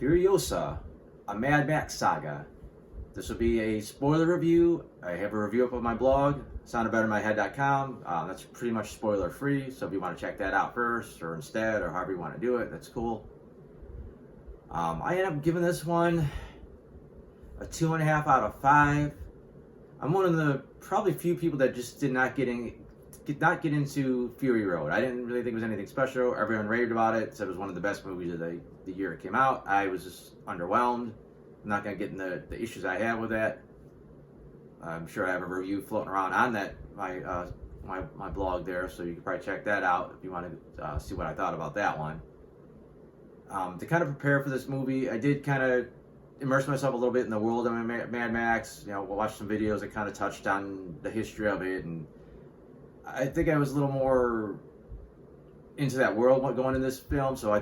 Furiosa, a Mad Max Saga. This will be a spoiler review. I have a review up on my blog, soundedbettermyhead.com. That's pretty much spoiler free, so if you want to check that out first or instead or however you want to do it, that's cool. I end up giving this one a 2.5 out of 5. I'm one of the probably few people that just did not get into Fury Road. I didn't really think it was anything special. Everyone raved about it, said it was one of the best movies of the year it came out. I was just underwhelmed. I'm not going to get into the issues I have with that. I'm sure I have a review floating around on that my blog there, so you can probably check that out if you want to see what I thought about that one. To kind of prepare for this movie, I did kind of immerse myself a little bit in the world of Mad Max. You know, watch some videos that kind of touched on the history of it, and I think I was a little more into that world going in this film, so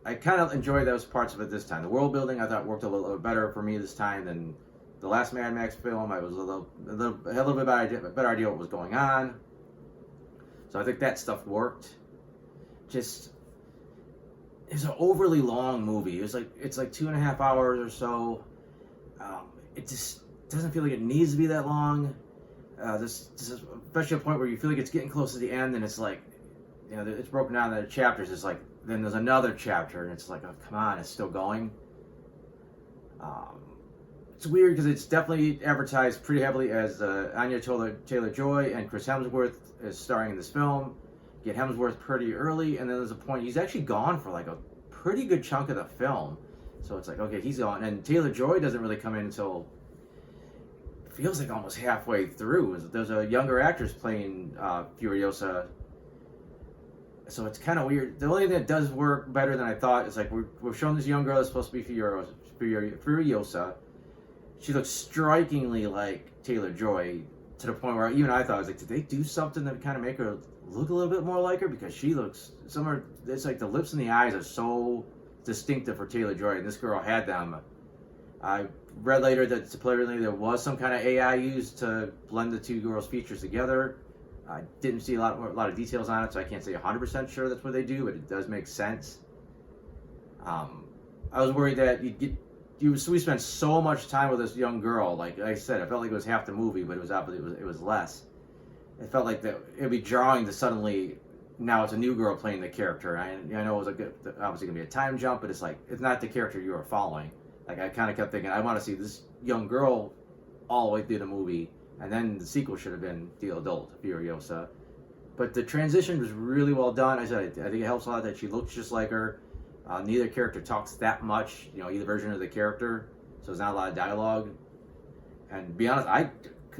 I kind of enjoyed those parts of it this time. The world building I thought worked a little better for me this time than the last Mad Max film. I was had a little bit better idea what was going on, so I think that stuff worked. Just it's an overly long movie. It's like 2.5 hours or so. It just doesn't feel like it needs to be that long. This is especially a point where you feel like it's getting close to the end, and it's like, you know, it's broken down into chapters. It's like then there's another chapter, and it's like, oh come on, it's still going. It's weird because it's definitely advertised pretty heavily as Anya Taylor-Joy and Chris Hemsworth is starring in this film. Get Hemsworth pretty early, and then there's a point he's actually gone for like a pretty good chunk of the film. So it's like, okay, he's gone, and Taylor-Joy doesn't really come in until feels like almost halfway through. There's a younger actress playing Furiosa, so it's kind of weird. The only thing that does work better than I thought is like we're showing this young girl that's supposed to be Furiosa. She looks strikingly like Taylor-Joy to the point where even I thought, I was like, did they do something that kind of make her look a little bit more like her? Because she looks it's like the lips and the eyes are so distinctive for Taylor-Joy, and this girl had them. I read later that supposedly there was some kind of AI used to blend the two girls' features together. I didn't see a lot of details on it, so I can't say 100% sure that's what they do, but it does make sense. I was worried that we spent so much time with this young girl. Like I said, I felt like it was half the movie, but it was less. It felt like that it'd be jarring to suddenly now it's a new girl playing the character. I know it was obviously gonna be a time jump, but it's like it's not the character you are following. Like I kind of kept thinking, I want to see this young girl all the way through the movie, and then the sequel should have been the adult Furiosa. But the transition was really well done. I think it helps a lot that she looks just like her. Neither character talks that much, you know, either version of the character, so there's not a lot of dialogue. And to be honest, I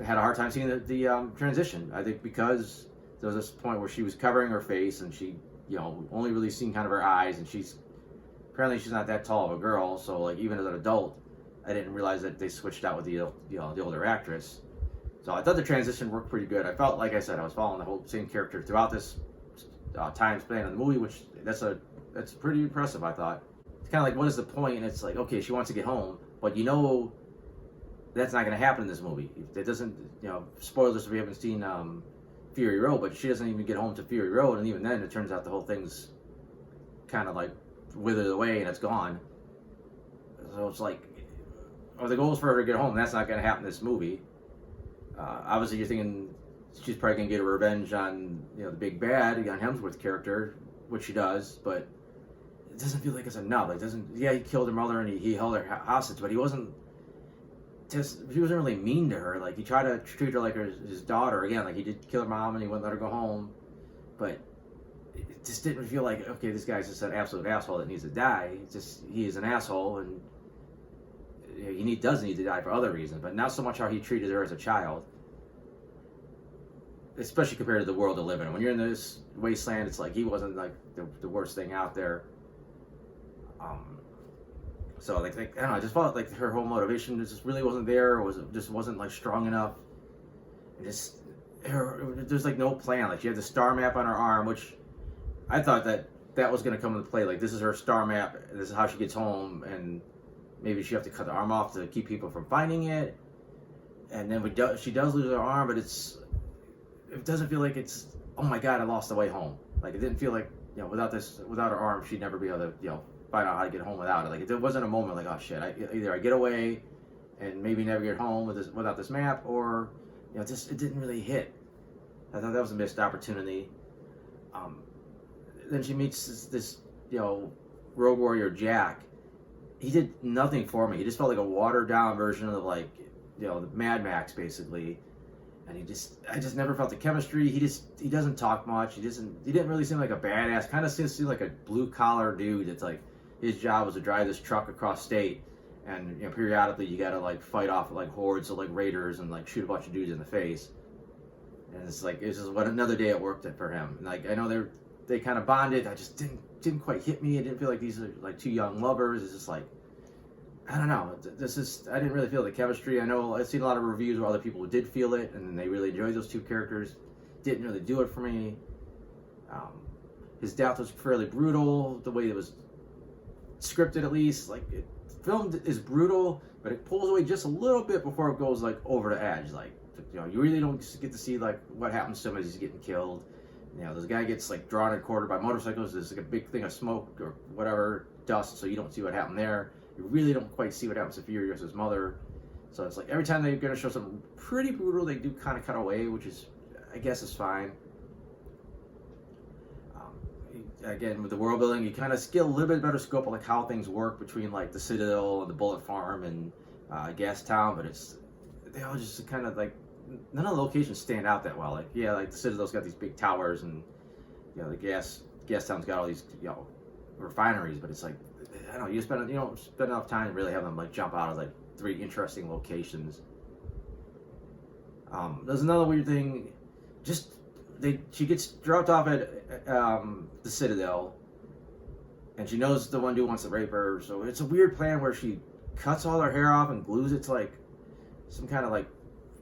had a hard time seeing the transition. I think because there was this point where she was covering her face and she, you know, only really seen kind of her eyes, and apparently she's not that tall of a girl, so like even as an adult, I didn't realize that they switched out with the older actress. So I thought the transition worked pretty good. I felt, like I said, I was following the whole same character throughout this time span of the movie, which that's pretty impressive, I thought. It's kind of like, what is the point? And it's like, okay, she wants to get home, but you know that's not going to happen in this movie. It doesn't, you know, spoilers if we haven't seen Fury Road, but she doesn't even get home to Fury Road, and even then it turns out the whole thing's kind of like withered away and it's gone. So it's like, the goal is for her to get home, and that's not going to happen in this movie. Obviously you're thinking she's probably going to get her revenge on, you know, the big bad, on Hemsworth's character, which she does, but it doesn't feel like it's enough. Like, he killed her mother and he held her hostage, but he wasn't really mean to her. Like, he tried to treat her like his daughter again. Like, he did kill her mom and he wouldn't let her go home, but it just didn't feel like, okay, this guy's just an absolute asshole that needs to die. He is an asshole, and he does need to die for other reasons, but not so much how he treated her as a child, especially compared to the world to live in. When you're in this wasteland, it's like he wasn't like the worst thing out there. So like I don't know, I just felt like her whole motivation just really wasn't there, or just wasn't like strong enough. There's like no plan. Like, she had the star map on her arm, which I thought that was going to come into play. Like, this is her star map, this is how she gets home, and maybe she have to cut the arm off to keep people from finding it. And then she does lose her arm, but it doesn't feel like it's, oh my god, I lost the way home. Like, it didn't feel like, you know, without her arm, she'd never be able to, you know, find out how to get home without it. Like it wasn't a moment like, oh shit, either I get away and maybe never get home without this map, or it didn't really hit. I thought that was a missed opportunity. Then she meets this road warrior Jack. He did nothing for me. He just felt like a watered down version of like the Mad Max basically. And I just never felt the chemistry. He doesn't talk much. He didn't really seem like a badass. Kind of seems like a blue collar dude. It's like his job was to drive this truck across state, and periodically you gotta like fight off like hordes of like raiders and like shoot a bunch of dudes in the face. And it's just what another day at work for him. And, like I know they kind of bonded. I just didn't quite hit me. I didn't feel like these are like two young lovers. It's just like, I don't know. I didn't really feel the chemistry. I know I've seen a lot of reviews where other people did feel it and they really enjoyed those two characters. Didn't really do it for me. His death was fairly brutal. The way it was scripted, at least, like filmed is brutal, but it pulls away just a little bit before it goes like over the edge. Like you really don't get to see like what happens to him as he's getting killed. This guy gets like drawn and quartered by motorcycles. There's like a big thing of smoke or whatever, dust, so you don't see what happened there. You really don't quite see what happens to Furiosa's mother. So it's like every time they're going to show something pretty brutal, they do kind of cut away, which is, I guess, is fine. Again, with the world building, you kind of get a little bit better scope of like how things work between like the Citadel and the Bullet Farm and Gastown, but they all just kind of like, none of the locations stand out that well. Like like the Citadel's got these big towers, and the Gastown's got all these refineries, but it's like, I don't know, you don't spend enough time to really have them like jump out of like three interesting locations. There's another weird thing. She gets dropped off at the Citadel, and she knows the one dude wants to rape her. So it's a weird plan where she cuts all her hair off and glues it to like some kind of like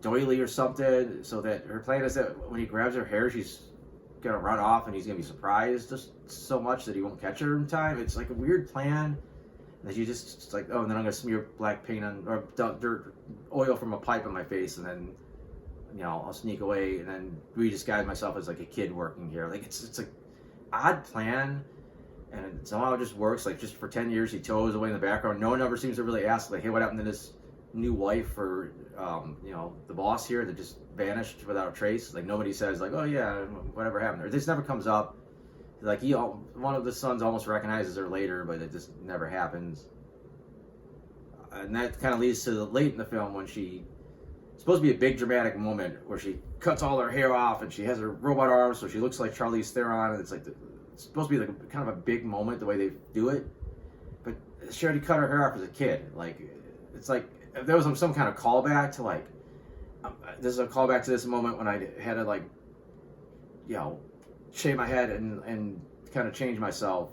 doily or something. So that her plan is that when he grabs her hair, she's gonna run off and he's gonna be surprised just so much that he won't catch her in time. It's like a weird plan that you just like, oh, and then I'm gonna smear black paint or dirt oil from a pipe on my face, and then I'll sneak away and then redisguise myself as like a kid working here. Like it's like odd plan, and somehow it just works. Like just for 10 years he tows away in the background. No one ever seems to really ask like, hey, what happened to this new wife or the boss here that just vanished without a trace? Like nobody says like, oh yeah, whatever happened. Or this never comes up. Like one of the sons almost recognizes her later, but it just never happens. And that kind of leads to late in the film when it's supposed to be a big dramatic moment where she cuts all her hair off and she has her robot arms, so she looks like Charlize Theron, and it's supposed to be like kind of a big moment the way they do it. But she already cut her hair off as a kid. Like it's like if there was some kind of callback to like, this is a callback to this moment when I had to like, shave my head and kind of change myself,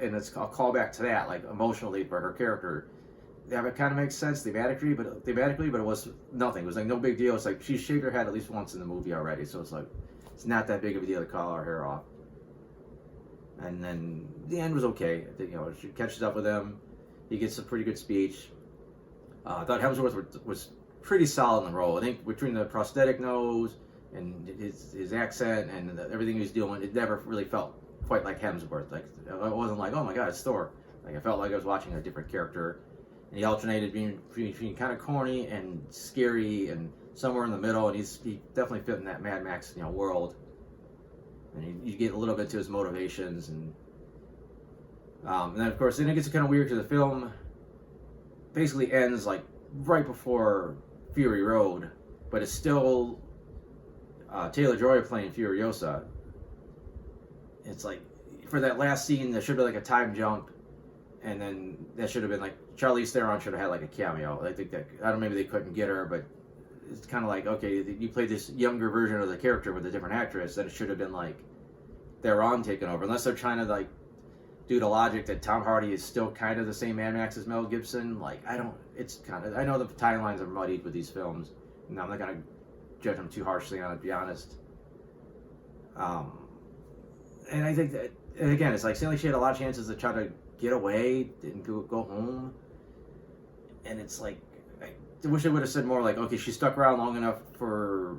and it's a callback to that, like emotionally for her character. Yeah, it kind of makes sense thematically, but it was nothing. It was like no big deal. It's like she shaved her head at least once in the movie already, so it's like it's not that big of a deal to call her hair off. And then the end was okay. She catches up with him. He gets a pretty good speech. I thought Hemsworth was pretty solid in the role. I think between the prosthetic nose and his accent and everything he was doing, it never really felt quite like Hemsworth. Like it wasn't like, oh my god, it's Thor. Like I felt like I was watching a different character. And he alternated between kind of corny and scary and somewhere in the middle, and he definitely fit in that Mad Max world. And you get a little bit to his motivations, and then of course then it gets kind of weird because the film basically ends like right before Fury Road, but it's still Taylor-Joy playing Furiosa. It's like for that last scene there should be like a time jump. And then that should have been like Charlize Theron should have had like a cameo. I think that I don't know, maybe they couldn't get her, but it's kind of like, okay, you played this younger version of the character with a different actress. Then it should have been like Theron taking over, unless they're trying to like do the logic that Tom Hardy is still kind of the same Mad Max as Mel Gibson. Like I know the timelines are muddied with these films, and I'm not gonna judge them too harshly on it, to be honest. And I think that, and again, it's like seeing like she had a lot of chances to try to get away, didn't go home, and it's like I wish they would have said more like, okay, she stuck around long enough for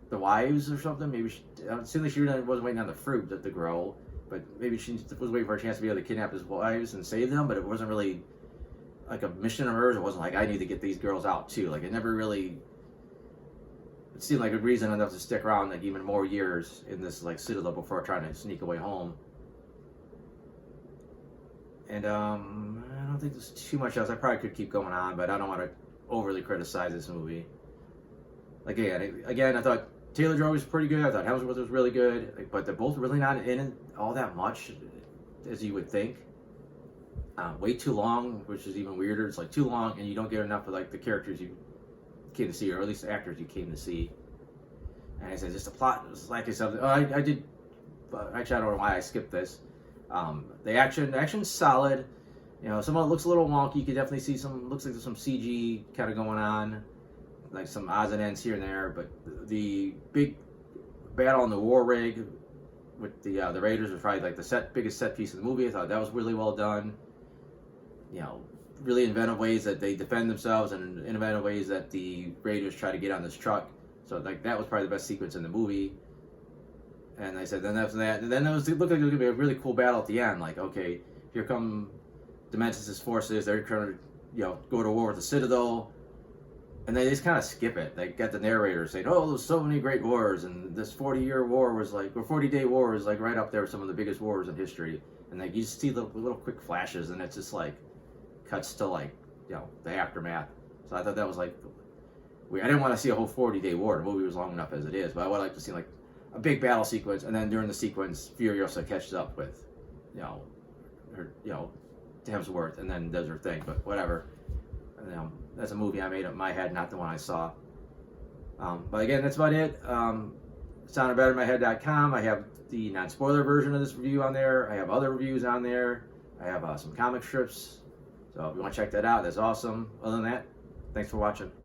the wives or something. Maybe it seemed like she really wasn't waiting on the fruit to grow. but maybe she was waiting for a chance to be able to kidnap his wives and save them, but it wasn't really like a mission of hers. It wasn't like, I need to get these girls out too. Like, it never really, it seemed like a reason enough to stick around like even more years in this like citadel before trying to sneak away home. And I don't think there's too much else. I probably could keep going on, but I don't want to overly criticize this movie. Like, again, I thought Taylor Joy was pretty good. I thought Hemsworth was really good, but they're both really not in it all that much, as you would think. Way too long, which is even weirder. It's like too long, and you don't get enough of like the characters you came to see, or at least the actors you came to see. And I said, just the plot was like I said. I did. Actually, I don't know why I skipped this. The action's solid. You know, some of it looks a little wonky. You can definitely see looks like there's some CG kind of going on, like some odds and ends here and there. But the big battle in the war rig with the Raiders was probably like the biggest set piece of the movie. I thought that was really well done. You know, really inventive ways that they defend themselves, and inventive ways that the Raiders try to get on this truck. So like that was probably the best sequence in the movie. And I said, then after that, and then it looked like it was gonna be a really cool battle at the end. Like, okay, here come Dementis' forces. They're trying to, go to war with the Citadel, and they just kind of skip it. They got the narrator saying, "Oh, there's so many great wars, and this 40-year war was like, or 40-day war was like right up there with some of the biggest wars in history." And like you just see the little quick flashes, and it's just like cuts to like, the aftermath. So I thought that was like weird. I didn't want to see a whole 40-day war. The movie was long enough as it is, but I would like to see like a big battle sequence, and then during the sequence, Furiosa catches up with, her, Hemsworth, and then does her thing. But whatever. That's a movie I made up in my head, not the one I saw. But again, that's about it. SoundedBetterInMyHead.com. I have the non-spoiler version of this review on there. I have other reviews on there. I have some comic strips. So if you want to check that out, that's awesome. Other than that, thanks for watching.